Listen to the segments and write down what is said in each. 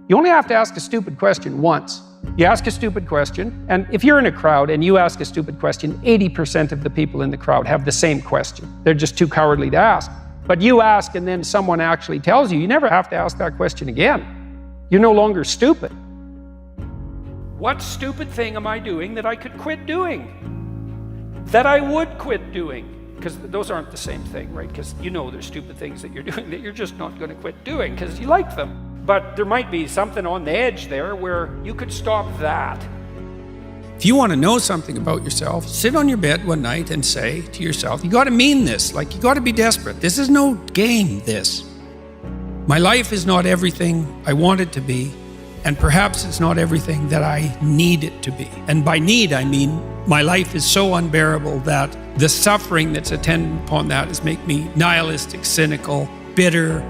You only have to ask a stupid question once. You ask a stupid question, and if you're in a crowd and you ask a stupid question, 80% of the people in the crowd have the same question. They're just too cowardly to ask. But you ask and then someone actually tells you, you never have to ask that question again. You're no longer stupid. What stupid thing am I doing that I could quit doing? That I would quit doing? Because those aren't the same thing, right? Because you know there's stupid things that you're doing that you're just not going to quit doing because you like them. But there might be something on the edge there where you could stop that. If you want to know something about yourself, sit on your bed one night and say to yourself, you got to mean this, like you got to be desperate. This is no game, this. My life is not everything I want it to be, and perhaps it's not everything that I need it to be. And by need, I mean my life is so unbearable that the suffering that's attendant upon that is make me nihilistic, cynical, bitter,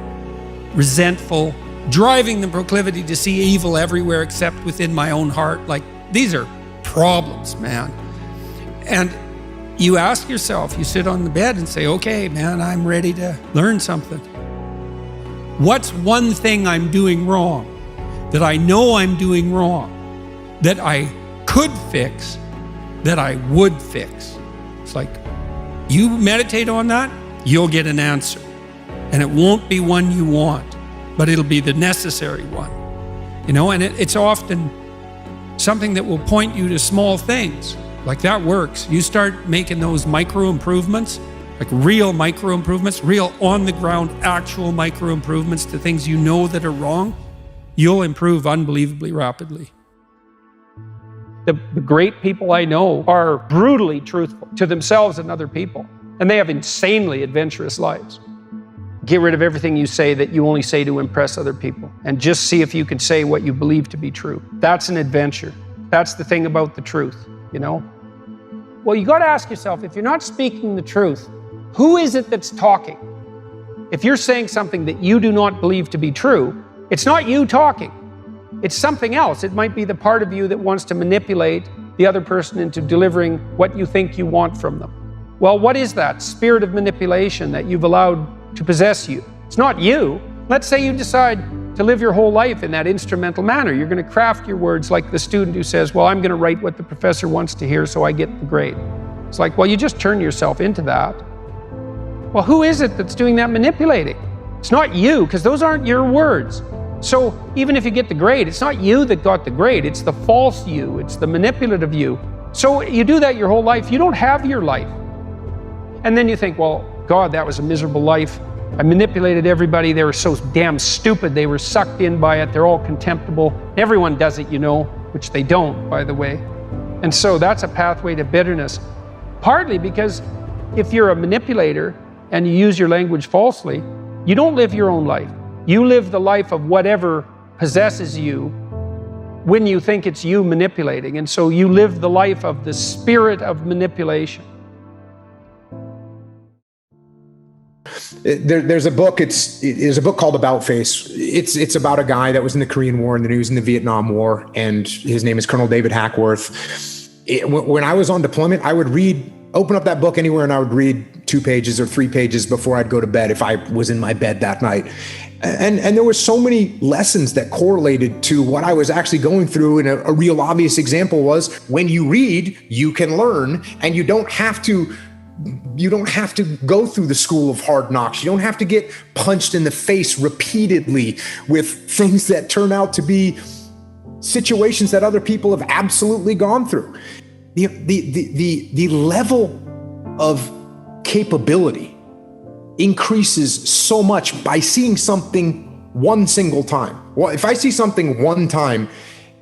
resentful, driving the proclivity to see evil everywhere except within my own heart. Like, these are problems, man. And you ask yourself, you sit on the bed and say, okay, man, I'm ready to learn something. What's one thing I'm doing wrong that I know I'm doing wrong, that I could fix, that I would fix? It's like, you meditate on that, you'll get an answer. And it won't be one you want, but it'll be the necessary one. You know, and it's often something that will point you to small things. Like, that works. You start making those micro improvements, like real micro improvements, real on the ground, actual micro improvements to things you know that are wrong, you'll improve unbelievably rapidly. The great people I know are brutally truthful to themselves and other people, and they have insanely adventurous lives. Get rid of everything you say that you only say to impress other people, and just see if you can say what you believe to be true. That's an adventure. That's the thing about the truth, you know? Well, you got to ask yourself, if you're not speaking the truth, who is it that's talking? If you're saying something that you do not believe to be true, it's not you talking. It's something else. It might be the part of you that wants to manipulate the other person into delivering what you think you want from them. Well, what is that spirit of manipulation that you've allowed to possess you? It's not you. Let's say you decide to live your whole life in that instrumental manner. You're going to craft your words like the student who says, well, I'm going to write what the professor wants to hear so I get the grade. It's like, well, you just turn yourself into that. Well, who is it that's doing that manipulating? It's not you, because those aren't your words. So even if you get the grade, it's not you that got the grade. It's the false you. It's the manipulative you. So you do that your whole life. You don't have your life. And then you think, well, God, that was a miserable life. I manipulated everybody. They were so damn stupid. They were sucked in by it. They're all contemptible. Everyone does it, you know, which they don't, by the way. And so that's a pathway to bitterness. Partly because if you're a manipulator and you use your language falsely, you don't live your own life. You live the life of whatever possesses you when you think it's you manipulating. And so you live the life of the spirit of manipulation. There's a book. It's a book called About Face. It's about a guy that was in the Korean War and then he was in the Vietnam War, and his name is Colonel David Hackworth. When I was on deployment, I would open up that book anywhere, and I would read 2 pages or 3 pages before I'd go to bed if I was in my bed that night. And there were so many lessons that correlated to what I was actually going through. And a real obvious example was, when you read, you can learn, and you don't have to go through the school of hard knocks. You don't have to get punched in the face repeatedly with things that turn out to be situations that other people have absolutely gone through. The level of capability increases so much by seeing something one single time. Well, if I see something one time,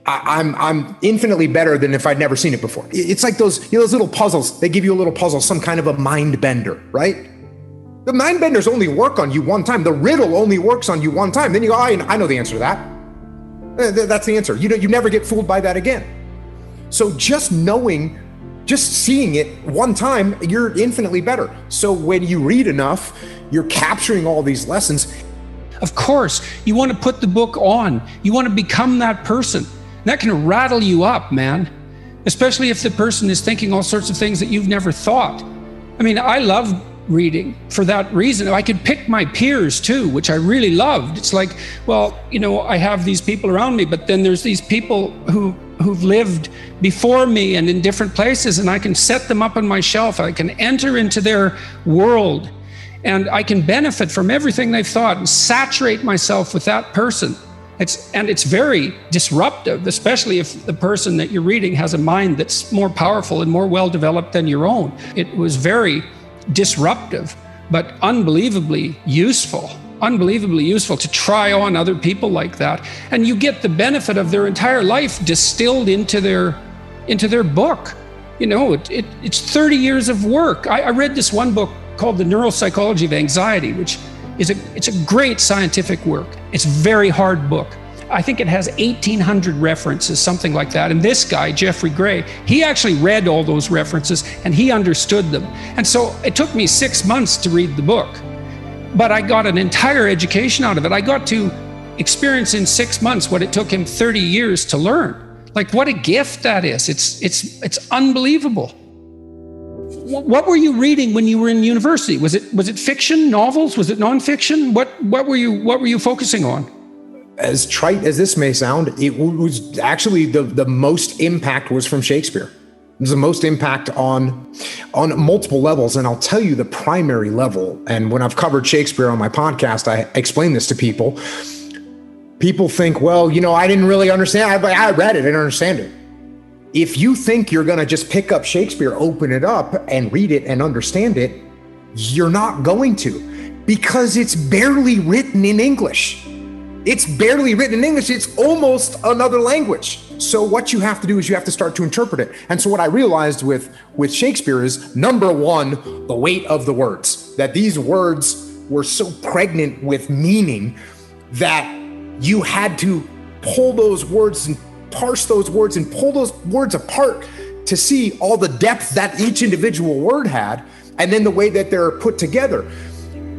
I'm infinitely better than if I'd never seen it before. It's like those little puzzles. They give you a little puzzle, some kind of a mind bender, right? The mind benders only work on you one time. The riddle only works on you one time. Then you go, I know the answer to that. That's the answer. You never get fooled by that again. So just seeing it one time, you're infinitely better. So when you read enough, you're capturing all these lessons. Of course, you want to put the book on. You want to become that person. That can rattle you up, man. Especially if the person is thinking all sorts of things that you've never thought. I mean, I love reading for that reason. I could pick my peers too, which I really loved. It's like, well, I have these people around me, but then there's these people who've lived before me and in different places, and I can set them up on my shelf. I can enter into their world, and I can benefit from everything they've thought and saturate myself with that person. It's very disruptive, especially if the person that you're reading has a mind that's more powerful and more well-developed than your own. It was very disruptive, but unbelievably useful to try on other people like that. And you get the benefit of their entire life distilled into their book. It's 30 years of work. I read this one book called The Neuropsychology of Anxiety, which it's a great scientific work. It's a very hard book. I think it has 1,800 references, something like that. And this guy, Jeffrey Gray, he actually read all those references and he understood them. And so it took me 6 months to read the book, but I got an entire education out of it. I got to experience in 6 months what it took him 30 years to learn. Like, what a gift that is. It's unbelievable. What were you reading when you were in university? Was it fiction, novels? Was it nonfiction? What were you focusing on? As trite as this may sound, it was actually the most impact was from Shakespeare. It was the most impact on multiple levels. And I'll tell you the primary level. And when I've covered Shakespeare on my podcast, I explain this to people. People think, well, I didn't really understand. I read it, I didn't understand it. If you think you're going to just pick up Shakespeare, open it up and read it and understand it, you're not going to, because it's barely written in English. It's barely written in English. It's almost another language. So what you have to do is you have to start to interpret it. And so what I realized with Shakespeare is, number one, the weight of the words, that these words were so pregnant with meaning that you had to pull those words and parse those words and pull those words apart to see all the depth that each individual word had, and then the way that they're put together.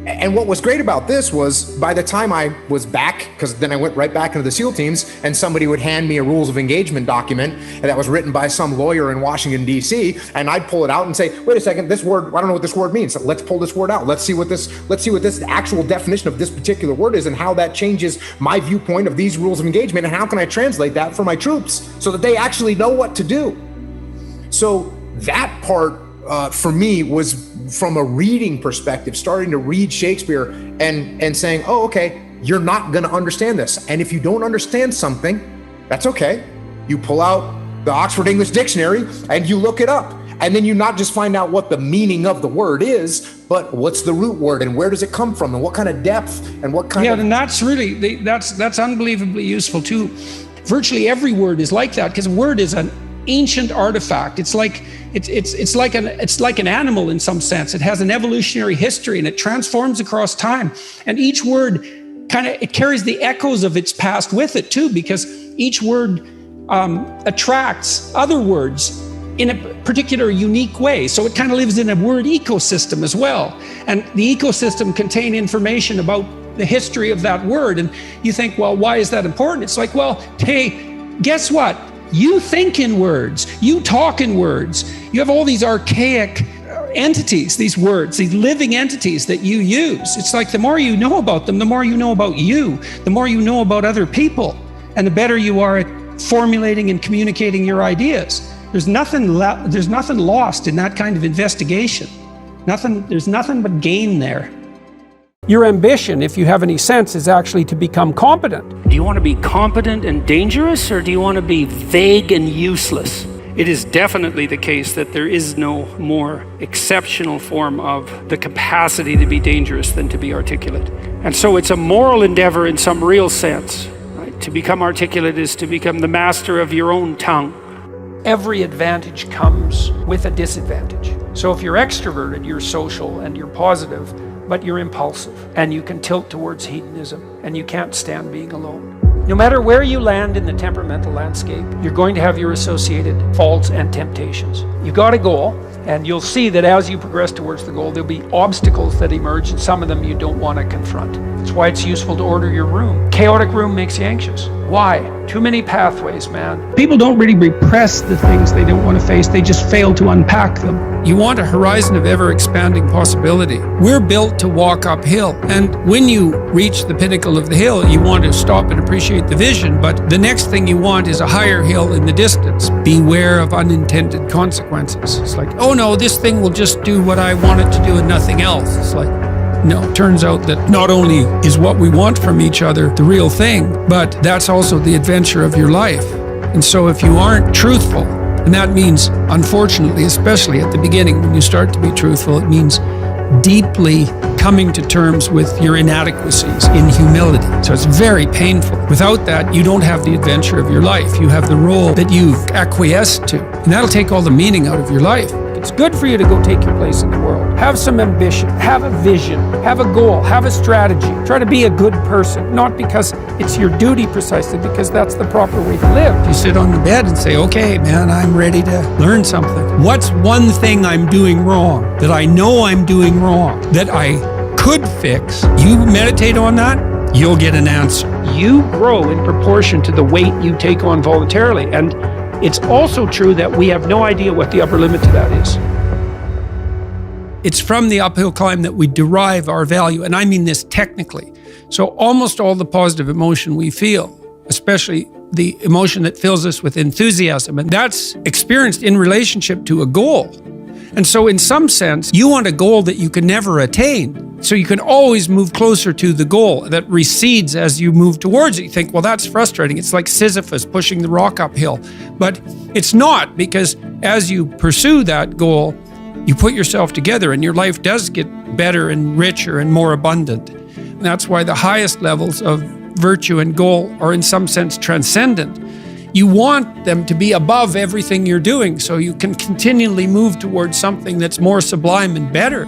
And what was great about this was, by the time I was back, because then I went right back into the SEAL teams, and somebody would hand me a rules of engagement document that was written by some lawyer in Washington, D.C., and I'd pull it out and say, wait a second, this word, I don't know what this word means. So let's pull this word out. Let's see what this actual definition of this particular word is, and how that changes my viewpoint of these rules of engagement, and how can I translate that for my troops so that they actually know what to do. So that part for me was, from a reading perspective, starting to read Shakespeare and saying, oh, okay, you're not going to understand this. And if you don't understand something, that's okay. You pull out the Oxford English Dictionary and you look it up. And then you not just find out what the meaning of the word is, but what's the root word and where does it come from and what kind of depth and what kind of... Yeah, and that's really, that's unbelievably useful too. Virtually every word is like that, because a word is an ancient artifact. It's like an animal in some sense. It has an evolutionary history and it transforms across time. And each word it carries the echoes of its past with it too, because each word attracts other words in a particular unique way. So it kind of lives in a word ecosystem as well. And the ecosystem contains information about the history of that word. And you think, well, why is that important? It's like, well, hey, guess what? You think in words, you talk in words. You have all these archaic entities, these words, these living entities that you use. It's like the more you know about them, the more you know about you, the more you know about other people, and the better you are at formulating and communicating your ideas. There's nothing lost in that kind of investigation. There's nothing but gain there. Your ambition, if you have any sense, is actually to become competent. Do you want to be competent and dangerous, or do you want to be vague and useless? It is definitely the case that there is no more exceptional form of the capacity to be dangerous than to be articulate. And so it's a moral endeavor in some real sense. Right? To become articulate is to become the master of your own tongue. Every advantage comes with a disadvantage. So if you're extroverted, you're social and you're positive, but you're impulsive and you can tilt towards hedonism and you can't stand being alone. No matter where you land in the temperamental landscape, you're going to have your associated faults and temptations. You got a goal, and you'll see that as you progress towards the goal, there'll be obstacles that emerge, and some of them you don't want to confront. That's why it's useful to order your room. Chaotic room makes you anxious. Why? Too many pathways, man. People don't really repress the things they don't want to face, they just fail to unpack them. You want a horizon of ever-expanding possibility. We're built to walk uphill, and when you reach the pinnacle of the hill, you want to stop and appreciate the vision, but the next thing you want is a higher hill in the distance. Beware of unintended consequences. It's like, oh no, this thing will just do what I want it to do and nothing else. It's like, no, it turns out that not only is what we want from each other the real thing, but that's also the adventure of your life. And so if you aren't truthful, and that means, unfortunately, especially at the beginning, when you start to be truthful, it means deeply coming to terms with your inadequacies in humility. So it's very painful. Without that, you don't have the adventure of your life. You have the role that you've acquiesced to, and that'll take all the meaning out of your life. It's good for you to go take your place in the world. Have some ambition, have a vision, have a goal, have a strategy. Try to be a good person, not because it's your duty precisely, because that's the proper way to live. You sit on the bed and say, okay, man, I'm ready to learn something. What's one thing I'm doing wrong, that I know I'm doing wrong, that I could fix? You meditate on that, you'll get an answer. You grow in proportion to the weight you take on voluntarily. And it's also true that we have no idea what the upper limit to that is. It's from the uphill climb that we derive our value, and I mean this technically. So almost all the positive emotion we feel, especially the emotion that fills us with enthusiasm, and that's experienced in relationship to a goal. And so in some sense, you want a goal that you can never attain. So you can always move closer to the goal that recedes as you move towards it. You think, well, that's frustrating. It's like Sisyphus pushing the rock uphill. But it's not, because as you pursue that goal, you put yourself together and your life does get better and richer and more abundant. And that's why the highest levels of virtue and goal are in some sense transcendent. You want them to be above everything you're doing so you can continually move towards something that's more sublime and better.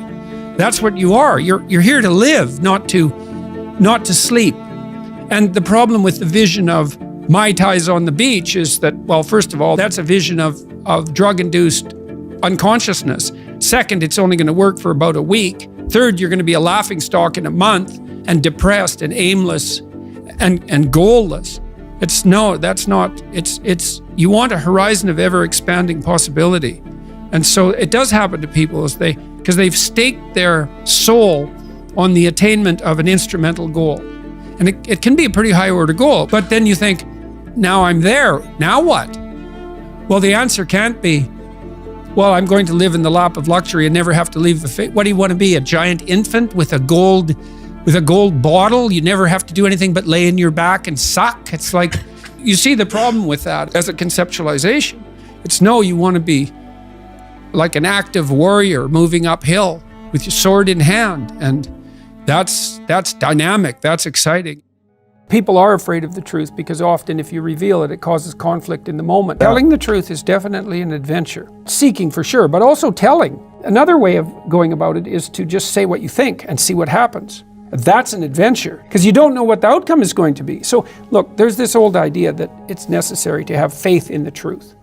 That's what you are. You're here to live, not to sleep. And the problem with the vision of Mai Tais on the beach is that, well, first of all, that's a vision of drug-induced unconsciousness. Second, it's only going to work for about a week. Third, you're going to be a laughingstock in a month and depressed and aimless and goalless. You want a horizon of ever-expanding possibility. And so it does happen to people because they've staked their soul on the attainment of an instrumental goal. And it can be a pretty high-order goal, but then you think, now I'm there, now what? Well, the answer can't be, well, I'm going to live in the lap of luxury and never have to leave the face. What do you want to be, a giant infant with a gold bottle? You never have to do anything but lay in your back and suck? It's like, you see the problem with that as a conceptualization. It's no, you want to be like an active warrior moving uphill with your sword in hand. And that's dynamic, that's exciting. People are afraid of the truth because often if you reveal it, it causes conflict in the moment. Telling the truth is definitely an adventure. Seeking for sure, but also telling. Another way of going about it is to just say what you think and see what happens. That's an adventure, because you don't know what the outcome is going to be. So look, there's this old idea that it's necessary to have faith in the truth.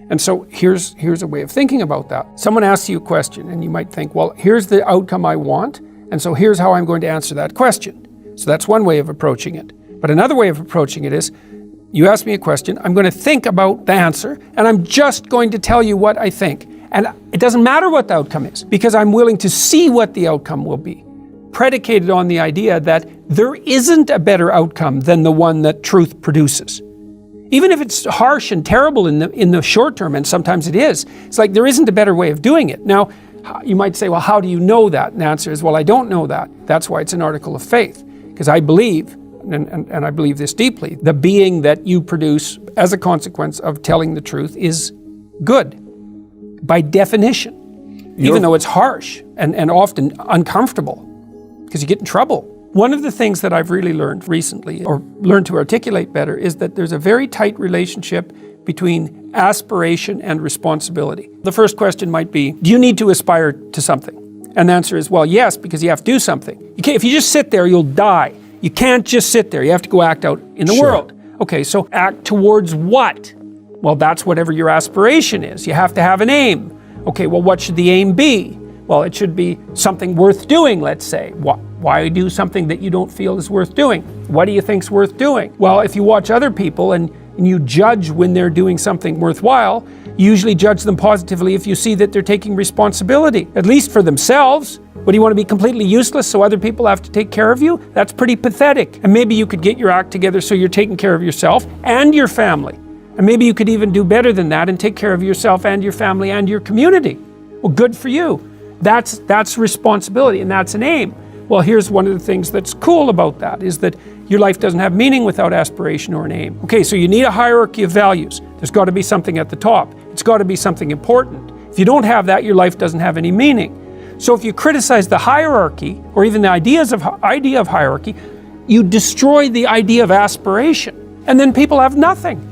And so here's a way of thinking about that. Someone asks you a question and you might think, well, here's the outcome I want, and so here's how I'm going to answer that question. So that's one way of approaching it. But another way of approaching it is, you ask me a question, I'm going to think about the answer, and I'm just going to tell you what I think. And it doesn't matter what the outcome is, because I'm willing to see what the outcome will be, predicated on the idea that there isn't a better outcome than the one that truth produces. Even if it's harsh and terrible in the short term, and sometimes it is, it's like there isn't a better way of doing it. Now, you might say, well, how do you know that? And the answer is, well, I don't know that. That's why it's an article of faith, because I believe, and I believe this deeply, the being that you produce as a consequence of telling the truth is good, by definition, even though it's harsh and often uncomfortable, because you get in trouble. One of the things that I've really learned recently, or learned to articulate better, is that there's a very tight relationship between aspiration and responsibility. The first question might be, do you need to aspire to something? And the answer is, well, yes, because you have to do something. If you just sit there, you'll die. You can't just sit there. You have to go act out in the world. Okay, so act towards what? Well, that's whatever your aspiration is. You have to have an aim. Okay, well, what should the aim be? Well, it should be something worth doing, let's say. Why do something that you don't feel is worth doing? What do you think's worth doing? Well, if you watch other people and you judge when they're doing something worthwhile, you usually judge them positively if you see that they're taking responsibility, at least for themselves. What, do you want to be completely useless so other people have to take care of you? That's pretty pathetic. And maybe you could get your act together so you're taking care of yourself and your family. And maybe you could even do better than that and take care of yourself and your family and your community. Well, good for you. That's responsibility and that's an aim. Well, here's one of the things that's cool about that is that your life doesn't have meaning without aspiration or an aim. Okay, so you need a hierarchy of values. There's got to be something at the top. It's got to be something important. If you don't have that, your life doesn't have any meaning. So if you criticize the hierarchy or even the idea of hierarchy, you destroy the idea of aspiration. And then people have nothing.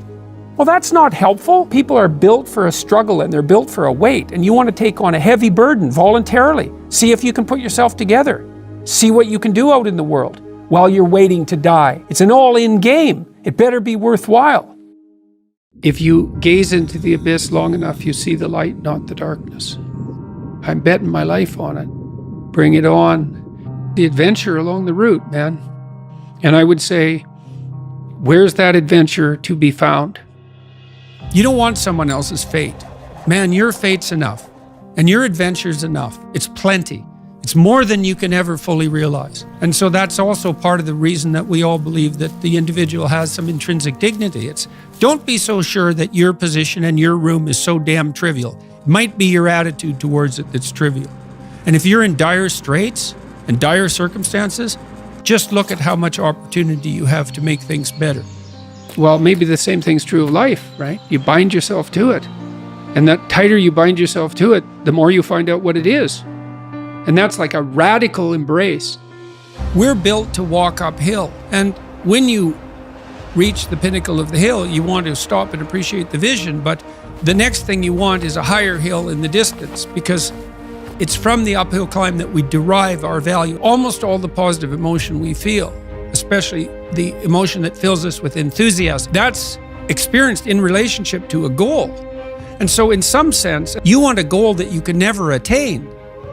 Well, that's not helpful. People are built for a struggle and they're built for a weight, and you want to take on a heavy burden voluntarily. See if you can put yourself together. See what you can do out in the world while you're waiting to die. It's an all-in game. It better be worthwhile. If you gaze into the abyss long enough, you see the light, not the darkness. I'm betting my life on it. Bring it on. The adventure along the route, man. And I would say, where's that adventure to be found? You don't want someone else's fate. Man, your fate's enough. And your adventure's enough. It's plenty. It's more than you can ever fully realize. And so that's also part of the reason that we all believe that the individual has some intrinsic dignity. It's don't be so sure that your position and your room is so damn trivial. It might be your attitude towards it that's trivial. And if you're in dire straits and dire circumstances, just look at how much opportunity you have to make things better. Well, maybe the same thing's true of life, right? You bind yourself to it. And the tighter you bind yourself to it, the more you find out what it is. And that's like a radical embrace. We're built to walk uphill. And when you reach the pinnacle of the hill, you want to stop and appreciate the vision. But the next thing you want is a higher hill in the distance, because it's from the uphill climb that we derive our value. Almost all the positive emotion we feel, especially the emotion that fills us with enthusiasm, that's experienced in relationship to a goal. And so in some sense, you want a goal that you can never attain.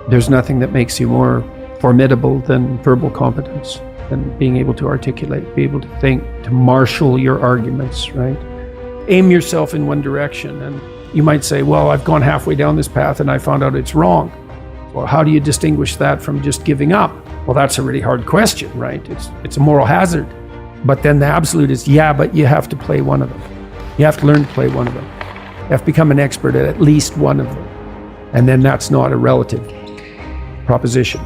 There's nothing that makes you more formidable than verbal competence, than being able to articulate, be able to think, to marshal your arguments, right? Aim yourself in one direction. And you might say, well, I've gone halfway down this path and I found out it's wrong. Well, how do you distinguish that from just giving up? Well, that's a really hard question, right? It's a moral hazard. But then the absolute is, yeah, but you have to play one of them. You have to learn to play one of them. You have to become an expert at least one of them. And then that's not a relative proposition.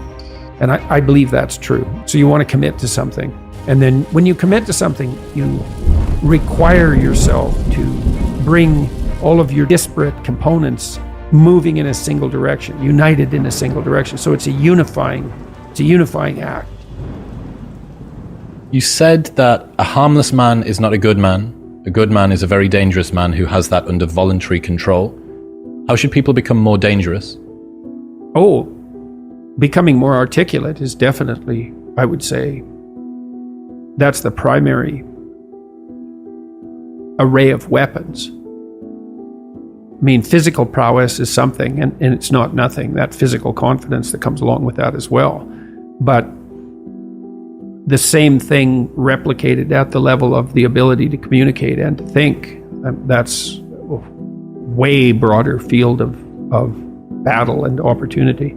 And I believe that's true. So you want to commit to something. And then when you commit to something, you require yourself to bring all of your disparate components moving in a single direction, united in a single direction. So it's a unifying act. You said that a harmless man is not a good man. A good man is a very dangerous man who has that under voluntary control. How should people become more dangerous? Oh, becoming more articulate is definitely, I would say, that's the primary array of weapons. I mean, physical prowess is something, and it's not nothing, that physical confidence that comes along with that as well. But the same thing replicated at the level of the ability to communicate and to think, that's a way broader field of battle and opportunity.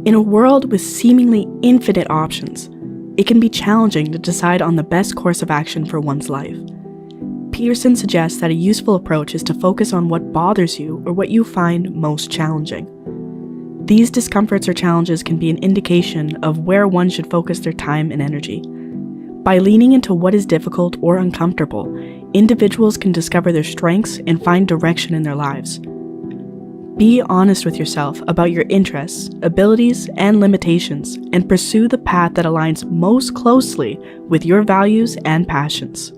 In a world with seemingly infinite options, it can be challenging to decide on the best course of action for one's life. Peterson suggests that a useful approach is to focus on what bothers you or what you find most challenging. These discomforts or challenges can be an indication of where one should focus their time and energy. By leaning into what is difficult or uncomfortable, individuals can discover their strengths and find direction in their lives. Be honest with yourself about your interests, abilities, and limitations, and pursue the path that aligns most closely with your values and passions.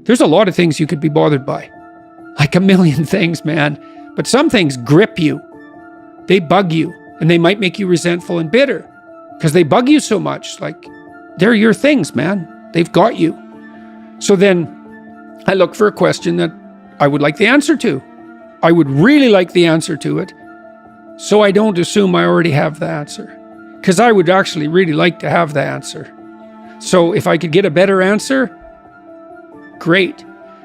There's a lot of things you could be bothered by. Like a million things, man. But some things grip you. They bug you, and they might make you resentful and bitter because they bug you so much. Like, they're your things, man. They've got you. So then I look for a question that I would like the answer to. I would really like the answer to it, so I don't assume I already have the answer. because I would actually really like to have the answer. So if I could get a better answer, great.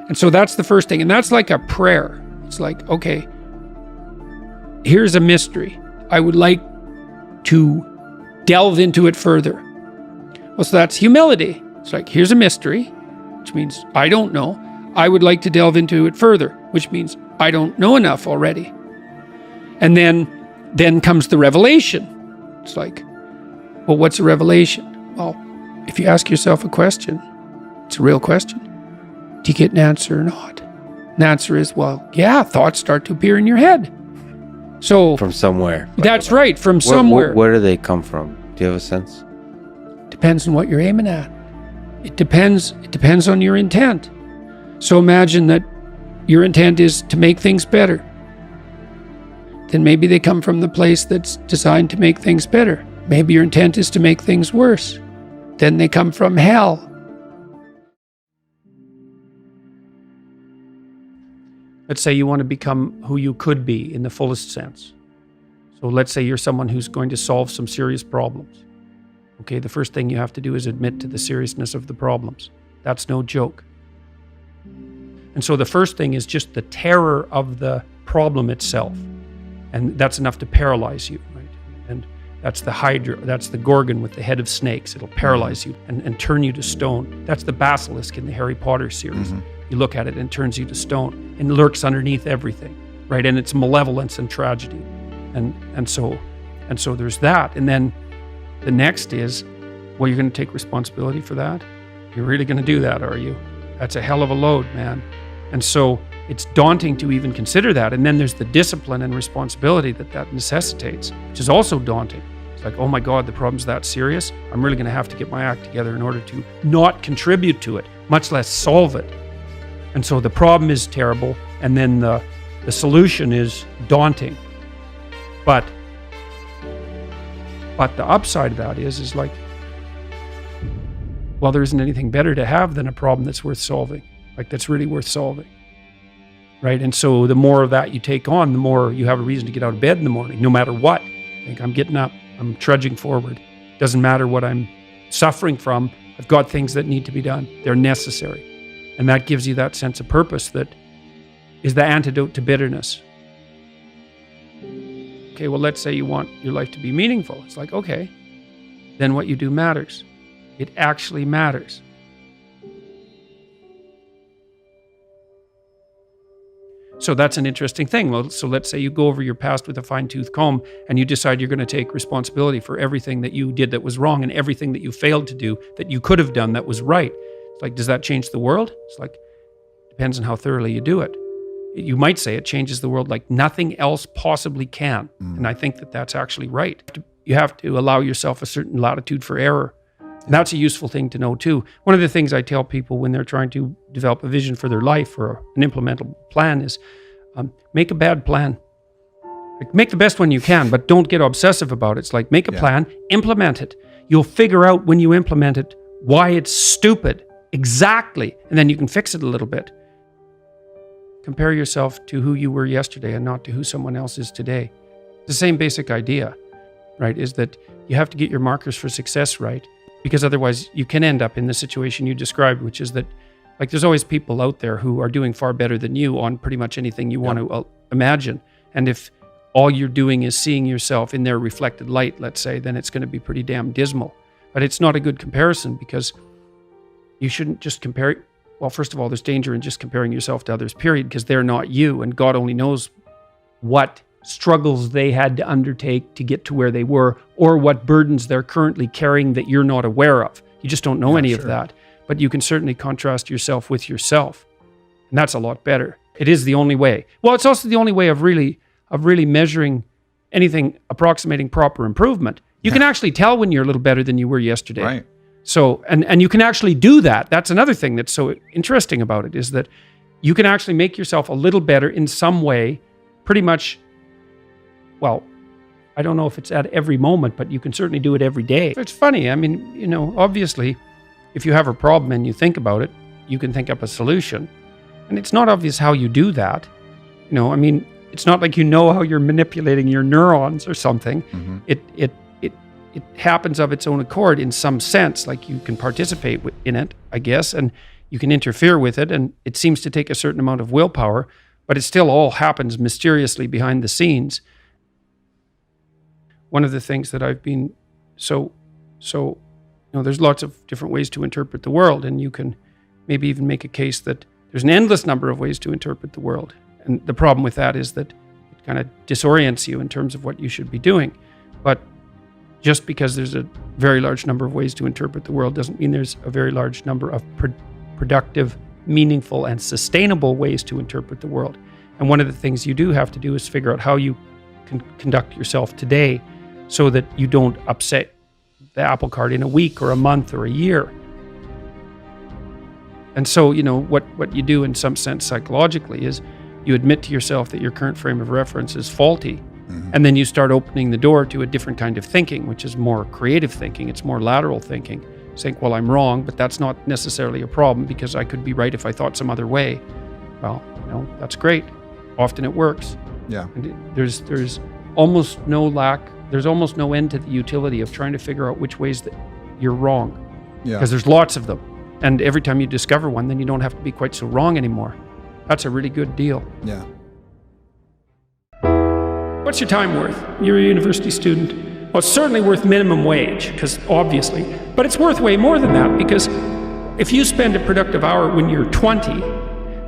And so that's the first thing. And that's like a prayer. It's like, okay, here's a mystery. I would like to delve into it further. Well, so that's humility. It's like, here's a mystery, which means I don't know. I would like to delve into it further, which means I don't know enough already. And then comes the revelation. It's like, well, what's a revelation? Well, if you ask yourself a question, it's a real question. Do you get an answer or not? And the answer is, well, yeah, thoughts start to appear in your head. So From somewhere. that's right, from somewhere. Where do they come from? Do you have a sense? Depends on what you're aiming at. It depends on your intent. So imagine that your intent is to make things better. Then maybe they come from the place that's designed to make things better. Maybe your intent is to make things worse. Then they come from hell. Let's say you want to become who you could be in the fullest sense. So let's say you're someone who's going to solve some serious problems. Okay, the first thing you have to do is admit to the seriousness of the problems. That's no joke. And so the first thing is just the terror of the problem itself. And that's enough to paralyze you, right? And that's the Hydra, that's the Gorgon with the head of snakes. It'll paralyze you and turn you to stone. That's the basilisk in the Harry Potter series. You look at it and it turns you to stone and lurks underneath everything, right? And it's malevolence and tragedy. And so there's that. And then the next is, well, you're going to take responsibility for that? You're really going to do that, are you? That's a hell of a load, man. And so it's daunting to even consider that. And then there's the discipline and responsibility that necessitates, which is also daunting. It's like, oh my God, the problem's that serious. I'm really going to have to get my act together in order to not contribute to it, much less solve it. And so the problem is terrible. And then the solution is daunting. But the upside of that is like, well, there isn't anything better to have than a problem that's worth solving, like that's really worth solving, right? And so the more of that you take on, the more you have a reason to get out of bed in the morning, no matter what. Like, I'm getting up, I'm trudging forward. Doesn't matter what I'm suffering from. I've got things that need to be done. They're necessary. And that gives you that sense of purpose that is the antidote to bitterness. Okay, well, let's say you want your life to be meaningful. It's like, okay, then what you do matters. It actually matters. So that's an interesting thing. Well, so let's say you go over your past with a fine-tooth comb and you decide you're going to take responsibility for everything that you did that was wrong and everything that you failed to do that you could have done that was right. It's like, does that change the world? It's like, depends on how thoroughly you do it. You might say it changes the world like nothing else possibly can. And I think that that's actually right. You have to allow yourself a certain latitude for error. And that's a useful thing to know too. One of the things I tell people when they're trying to develop a vision for their life or an implementable plan is make a bad plan. Like, make the best one you can, but don't get obsessive about it. It's like, make a plan, implement it. You'll figure out when you implement it why it's stupid. Exactly. And then you can fix it a little bit. Compare yourself to who you were yesterday and not to who someone else is today. It's the same basic idea, right? Is that you have to get your markers for success right, because otherwise you can end up in the situation you described, which is that, like, there's always people out there who are doing far better than you on pretty much anything you want to imagine. And if all you're doing is seeing yourself in their reflected light, let's say, then it's going to be pretty damn dismal. But it's not a good comparison, because you shouldn't just compare. Well, first of all, there's danger in just comparing yourself to others, period, because they're not you, and God only knows what struggles they had to undertake to get to where they were, or what burdens they're currently carrying that you're not aware of. You just don't know any of that. But you can certainly contrast yourself with yourself, and that's a lot better. It is the only way. Well, it's also the only way of really measuring anything approximating proper improvement. You can actually tell when you're a little better than you were yesterday. Right. So, and you can actually do that. That's another thing that's so interesting about it, is that you can actually make yourself a little better in some way, pretty much, well, I don't know if it's at every moment, but you can certainly do it every day. It's funny. I mean, you know, obviously, if you have a problem and you think about it, you can think up a solution. And it's not obvious how you do that. You know, I mean, it's not like you know how you're manipulating your neurons or something. it happens of its own accord in some sense, like you can participate in it, I guess, and you can interfere with it, and it seems to take a certain amount of willpower, but it still all happens mysteriously behind the scenes. One of the things that I've been there's lots of different ways to interpret the world, and you can maybe even make a case that there's an endless number of ways to interpret the world. And the problem with that is that it kind of disorients you in terms of what you should be doing. But just because there's a very large number of ways to interpret the world doesn't mean there's a very large number of productive, meaningful, and sustainable ways to interpret the world. And one of the things you do have to do is figure out how you can conduct yourself today so that you don't upset the apple cart in a week or a month or a year. And so, what you do in some sense psychologically is you admit to yourself that your current frame of reference is faulty. Mm-hmm. And then you start opening the door to a different kind of thinking, which is more creative thinking. It's more lateral thinking. Saying, well, I'm wrong, but that's not necessarily a problem because I could be right if I thought some other way. Well, that's great. Often it works. Yeah. And there's almost no end to the utility of trying to figure out which ways that you're wrong. Yeah. Because there's lots of them. And every time you discover one, then you don't have to be quite so wrong anymore. That's a really good deal. Yeah. What's your time worth? You're a university student. Well, it's certainly worth minimum wage, because obviously, but it's worth way more than that, because if you spend a productive hour when you're 20,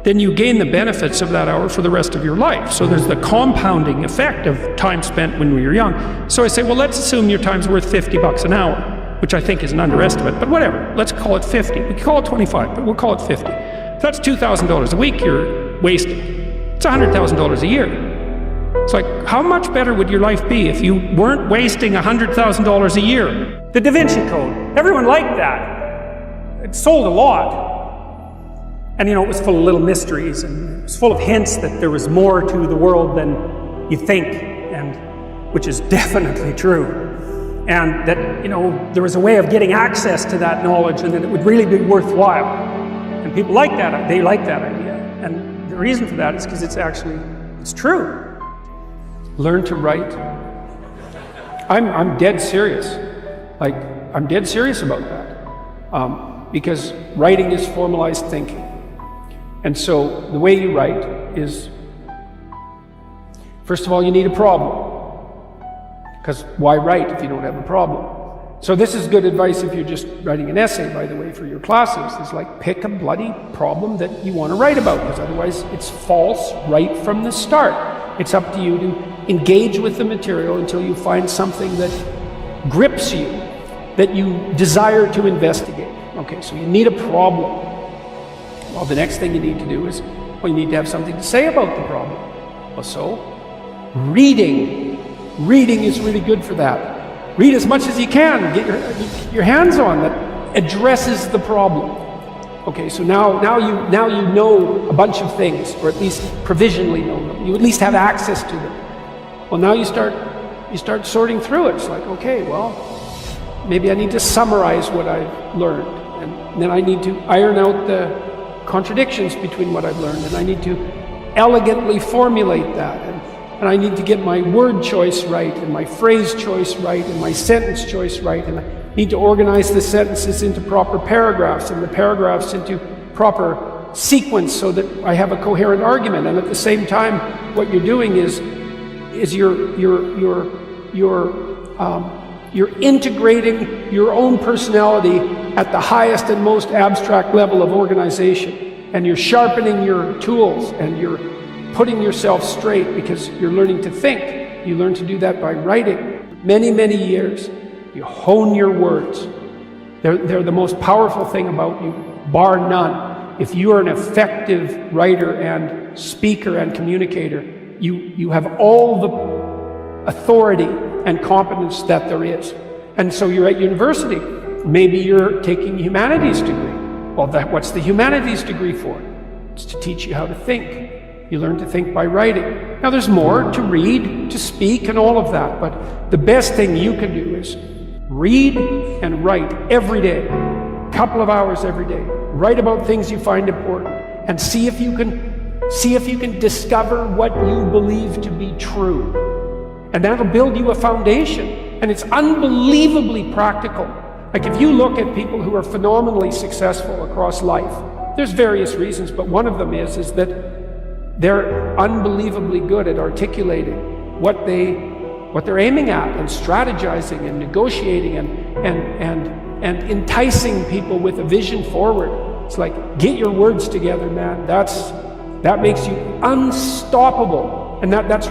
then you gain the benefits of that hour for the rest of your life. So there's the compounding effect of time spent when we were young. So I say, well, let's assume your time's worth $50 an hour, which I think is an underestimate, but whatever, let's call it 50. We can call it 25, but we'll call it 50. If that's $2,000 a week you're wasting. It's $100,000 a year. It's like, how much better would your life be if you weren't wasting $100,000 a year? The Da Vinci Code, everyone liked that. It sold a lot. And it was full of little mysteries, and it was full of hints that there was more to the world than you think, and which is definitely true. And that, there was a way of getting access to that knowledge and that it would really be worthwhile. And people like that, they like that idea. And the reason for that is because it's true. Learn to write. I'm dead serious. I'm dead serious about that. Because writing is formalized thinking. And so the way you write is, first of all, you need a problem. Because why write if you don't have a problem? So this is good advice if you're just writing an essay, by the way, for your classes. It's like, pick a bloody problem that you want to write about, because otherwise it's false right from the start. It's up to you to engage with the material until you find something that grips you, that you desire to investigate. Okay, so you need a problem. Well, the next thing you need to do is, you need to have something to say about the problem. Well, so, reading. Reading is really good for that. Read as much as you can, get your hands on that addresses the problem. Okay, so now you know a bunch of things, or at least provisionally know them. You at least have access to them. Well, now you start sorting through it. It's like, okay, well, maybe I need to summarize what I've learned, and then I need to iron out the contradictions between what I've learned, and I need to elegantly formulate that, and I need to get my word choice right, and my phrase choice right, and my sentence choice right, and I need to organize the sentences into proper paragraphs, and the paragraphs into proper sequence so that I have a coherent argument. And at the same time, what you're doing is you're integrating your own personality at the highest and most abstract level of organization, and you're sharpening your tools, and you're putting yourself straight because you're learning to think. You learn to do that by writing. Many, many years, you hone your words. They're the most powerful thing about you, bar none. If you are an effective writer and speaker and communicator, you have all the authority and competence that there is. And so you're at university. Maybe you're taking a humanities degree. Well, what's the humanities degree for? It's to teach you how to think. You learn to think by writing. Now there's more to read, to speak, and all of that, but the best thing you can do is read and write every day, a couple of hours every day. Write about things you find important, and see if you can discover what you believe to be true. And that'll build you a foundation. And it's unbelievably practical. Like if you look at people who are phenomenally successful across life, there's various reasons, but one of them is that they're unbelievably good at articulating what they're aiming at and strategizing and negotiating and enticing people with a vision forward. It's like, get your words together, man. That makes you unstoppable. And that's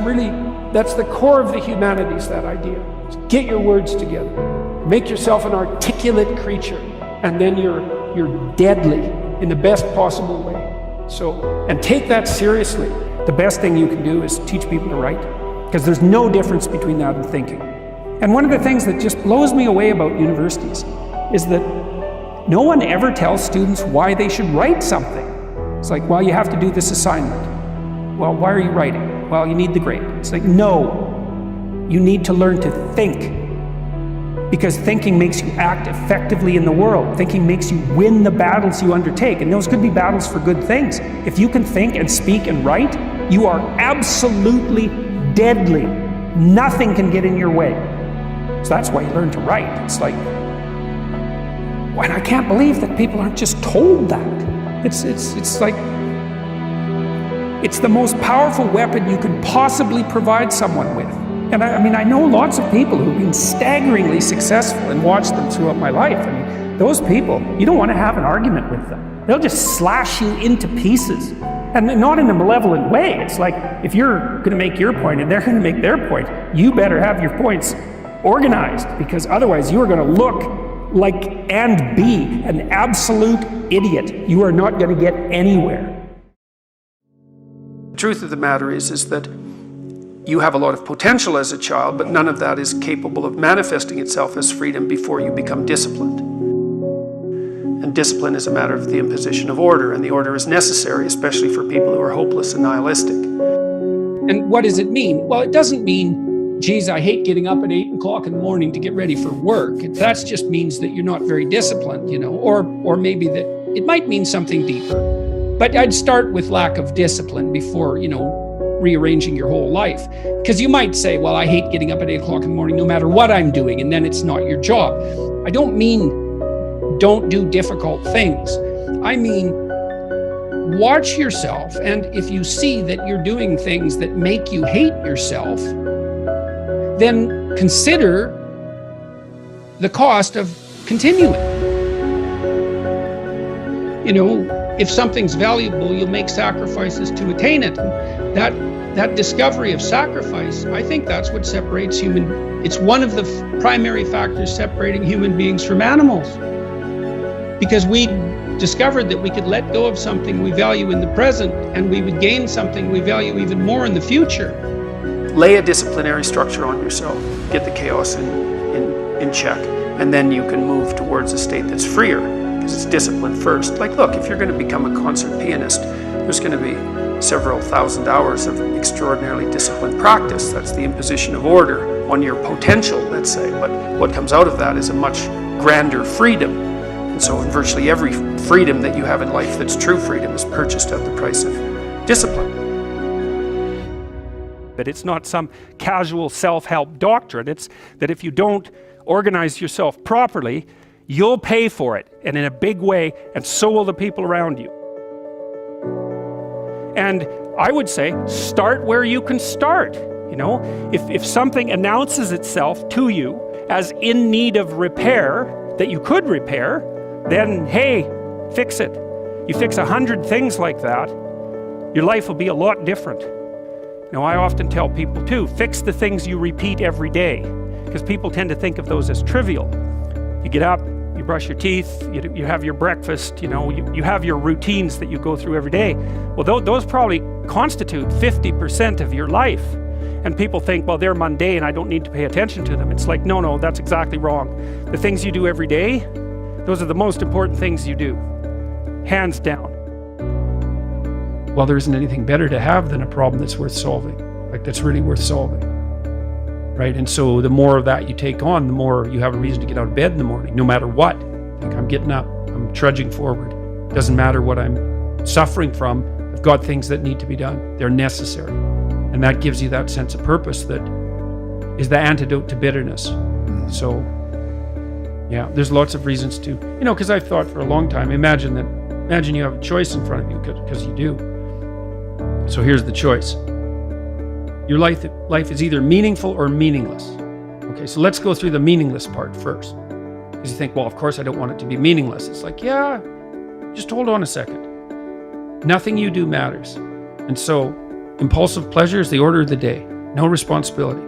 the core of the humanities, that idea. Just get your words together. Make yourself an articulate creature, and then you're deadly in the best possible way. So, and take that seriously. The best thing you can do is teach people to write, because there's no difference between that and thinking. And one of the things that just blows me away about universities is that no one ever tells students why they should write something. It's like, well, you have to do this assignment. Well, why are you writing? Well, you need the grade. It's like, no, you need to learn to think. Because thinking makes you act effectively in the world. Thinking makes you win the battles you undertake. And those could be battles for good things. If you can think and speak and write, you are absolutely deadly. Nothing can get in your way. So that's why you learn to write. It's like, and I can't believe that people aren't just told that. It's like, it's the most powerful weapon you could possibly provide someone with. And I know lots of people who've been staggeringly successful and watched them throughout my life. I mean, those people, you don't want to have an argument with them. They'll just slash you into pieces. And not in a malevolent way. It's like, if you're going to make your point and they're going to make their point, you better have your points organized, because otherwise you are going to look like and be an absolute idiot. You are not going to get anywhere. The truth of the matter is that you have a lot of potential as a child, but none of that is capable of manifesting itself as freedom before you become disciplined. And discipline is a matter of the imposition of order, and the order is necessary, especially for people who are hopeless and nihilistic. And what does it mean? Well, it doesn't mean, geez, I hate getting up at 8 o'clock in the morning to get ready for work. That just means that you're not very disciplined, or maybe that it might mean something deeper. But I'd start with lack of discipline before, rearranging your whole life. Because you might say, well, I hate getting up at 8 o'clock in the morning no matter what I'm doing, and then it's not your job. I don't mean don't do difficult things. I mean, watch yourself, and if you see that you're doing things that make you hate yourself, then consider the cost of continuing. If something's valuable, you'll make sacrifices to attain it. That discovery of sacrifice, I think that's what separates it's one of the primary factors separating human beings from animals. Because we discovered that we could let go of something we value in the present, and we would gain something we value even more in the future. Lay a disciplinary structure on yourself, get the chaos in check, and then you can move towards a state that's freer, because it's discipline first. Like, look, if you're going to become a concert pianist, there's going to be several thousand hours of extraordinarily disciplined practice. That's the imposition of order on your potential, let's say. But what comes out of that is a much grander freedom. And so in virtually every freedom that you have in life that's true freedom is purchased at the price of discipline. That it's not some casual self-help doctrine. It's that if you don't organize yourself properly, you'll pay for it, and in a big way, and so will the people around you. And I would say, start where you can start. If something announces itself to you as in need of repair, that you could repair, then hey, fix it. You fix 100 things like that, your life will be a lot different. I often tell people too, fix the things you repeat every day, because people tend to think of those as trivial. You get up, you brush your teeth, you have your breakfast, you have your routines that you go through every day. Well, those probably constitute 50% of your life. And people think, well, they're mundane, I don't need to pay attention to them. It's like, no, that's exactly wrong. The things you do every day, those are the most important things you do, hands down. Well, there isn't anything better to have than a problem that's worth solving, that's really worth solving. Right? And so the more of that you take on, the more you have a reason to get out of bed in the morning, no matter what. I'm getting up, I'm trudging forward. Doesn't matter what I'm suffering from, I've got things that need to be done. They're necessary. And that gives you that sense of purpose that is the antidote to bitterness. So, yeah, there's lots of reasons to, because I've thought for a long time, imagine you have a choice in front of you, because you do. So here's the choice. Your life is either meaningful or meaningless. Okay, so let's go through the meaningless part first. Because you think, well, of course I don't want it to be meaningless. It's like, yeah, just hold on a second. Nothing you do matters. And so impulsive pleasure is the order of the day. No responsibility.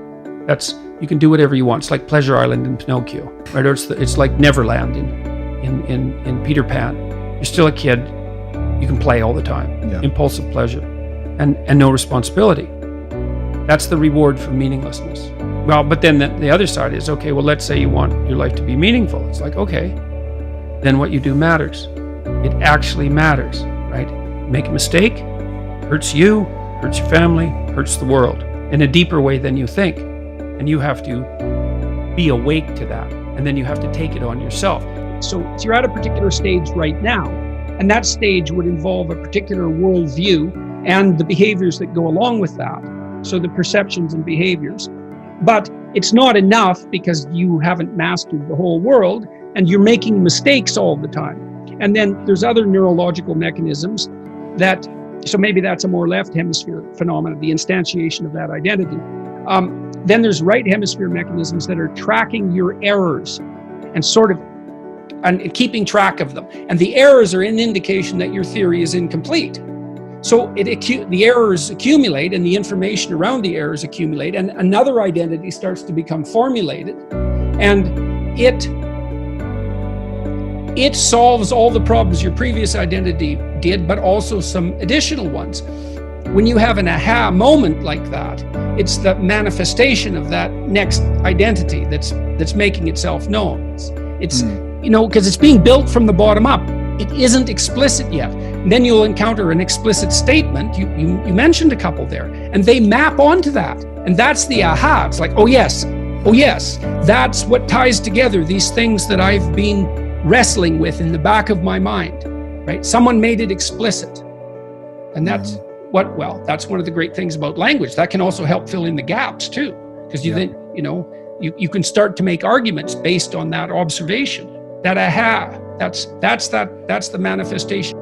You can do whatever you want. It's like Pleasure Island in Pinocchio, right? Or it's like Neverland in Peter Pan. You're still a kid. You can play all the time. Yeah. Impulsive pleasure and no responsibility. That's the reward for meaninglessness. Well, but then the other side is, okay, well, let's say you want your life to be meaningful. It's like, okay, then what you do matters. It actually matters, right? Make a mistake, hurts you, hurts your family, hurts the world in a deeper way than you think. And you have to be awake to that. And then you have to take it on yourself. So you're at a particular stage right now, and that stage would involve a particular worldview and the behaviors that go along with that. So the perceptions and behaviors. But it's not enough because you haven't mastered the whole world and you're making mistakes all the time. And then there's other neurological mechanisms so maybe that's a more left hemisphere phenomenon, the instantiation of that identity. Then there's right hemisphere mechanisms that are tracking your errors and keeping track of them. And the errors are an indication that your theory is incomplete. So the errors accumulate and the information around the errors accumulate, and another identity starts to become formulated, and it solves all the problems your previous identity did, but also some additional ones. When you have an aha moment like that, it's the manifestation of that next identity that's making itself known. It's because it's being built from the bottom up. It isn't explicit yet. And then you'll encounter an explicit statement. You mentioned a couple there, and they map onto that. And that's the aha. It's like, oh yes, that's what ties together these things that I've been wrestling with in the back of my mind, right? Someone made it explicit. And that's that's one of the great things about language. That can also help fill in the gaps too, because you can start to make arguments based on that observation. That aha, that's the manifestation.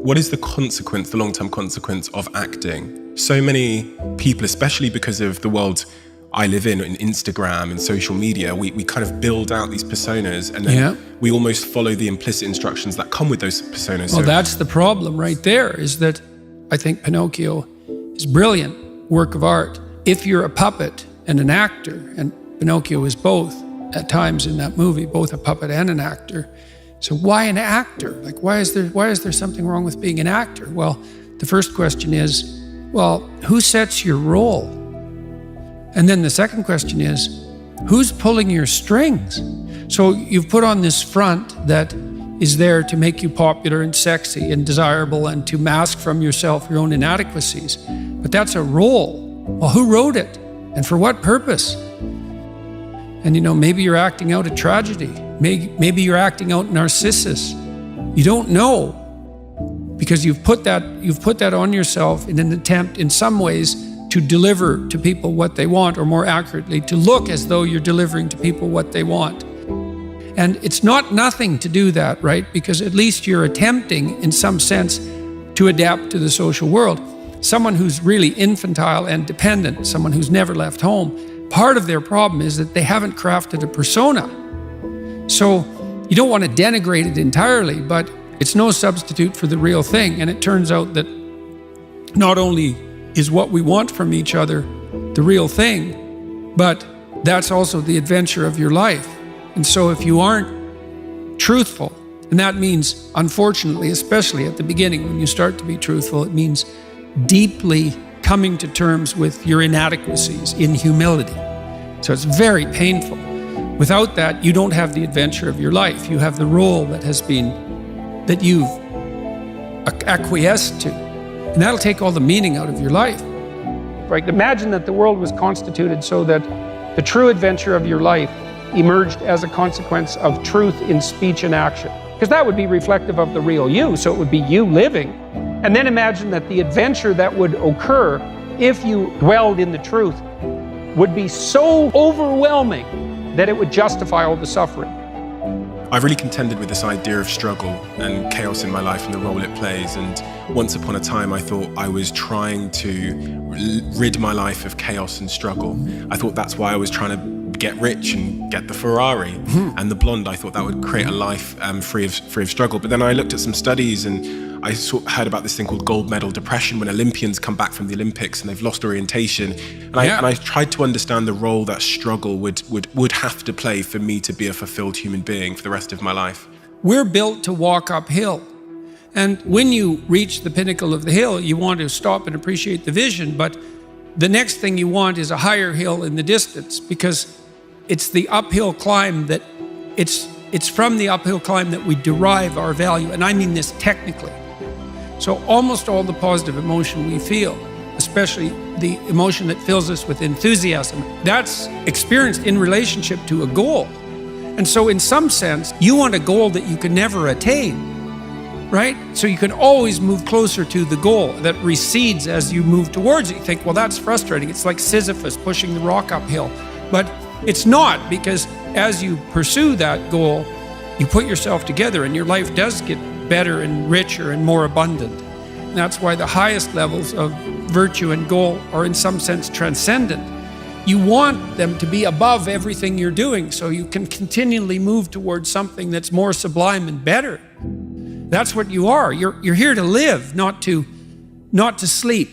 What is the consequence, the long-term consequence of acting? So many people, especially because of the world I live in Instagram and social media, we kind of build out these personas, and then we almost follow the implicit instructions that come with those personas. Well, that's the problem right there, is that I think Pinocchio is brilliant work of art. If you're a puppet and an actor, and Pinocchio is both at times in that movie, both a puppet and an actor. So why an actor? Like, why is there something wrong with being an actor? Well, the first question is, well, who sets your role? And then the second question is, who's pulling your strings? So you've put on this front that is there to make you popular and sexy and desirable and to mask from yourself your own inadequacies. But that's a role. Well, who wrote it? And for what purpose? And maybe you're acting out a tragedy. Maybe you're acting out Narcissus. You don't know, because you've put that on yourself in an attempt, in some ways, to deliver to people what they want, or more accurately, to look as though you're delivering to people what they want. And it's not nothing to do that, right? Because at least you're attempting, in some sense, to adapt to the social world. Someone who's really infantile and dependent, someone who's never left home, part of their problem is that they haven't crafted a persona. So you don't want to denigrate it entirely, but it's no substitute for the real thing. And it turns out that not only is what we want from each other the real thing, but that's also the adventure of your life. And so if you aren't truthful, and that means, unfortunately, especially at the beginning, when you start to be truthful, it means deeply coming to terms with your inadequacies in humility. So it's very painful. Without that, you don't have the adventure of your life. You have the role that you've acquiesced to. And that'll take all the meaning out of your life. Right? Imagine that the world was constituted so that the true adventure of your life emerged as a consequence of truth in speech and action. Because that would be reflective of the real you, so it would be you living. And then imagine that the adventure that would occur if you dwelled in the truth would be so overwhelming that it would justify all the suffering. I've really contended with this idea of struggle and chaos in my life and the role it plays. And once upon a time, I thought I was trying to rid my life of chaos and struggle. I thought that's why I was trying to get rich and get the Ferrari and the blonde. I thought that would create a life free of struggle. But then I looked at some studies and I heard about this thing called gold medal depression, when Olympians come back from the Olympics and they've lost orientation. And I tried to understand the role that struggle would have to play for me to be a fulfilled human being for the rest of my life. We're built to walk uphill. And when you reach the pinnacle of the hill, you want to stop and appreciate the vision. But the next thing you want is a higher hill in the distance, because it's the uphill climb that it's from the uphill climb that we derive our value. And I mean this technically. So almost all the positive emotion we feel, especially the emotion that fills us with enthusiasm, that's experienced in relationship to a goal. And so in some sense, you want a goal that you can never attain, right? So you can always move closer to the goal that recedes as you move towards it. You think, well, that's frustrating. It's like Sisyphus pushing the rock uphill. But it's not, because as you pursue that goal, you put yourself together and your life does get better and richer and more abundant. And that's why the highest levels of virtue and goal are in some sense transcendent. You want them to be above everything you're doing so you can continually move towards something that's more sublime and better. That's what you are. You're here to live, not to sleep.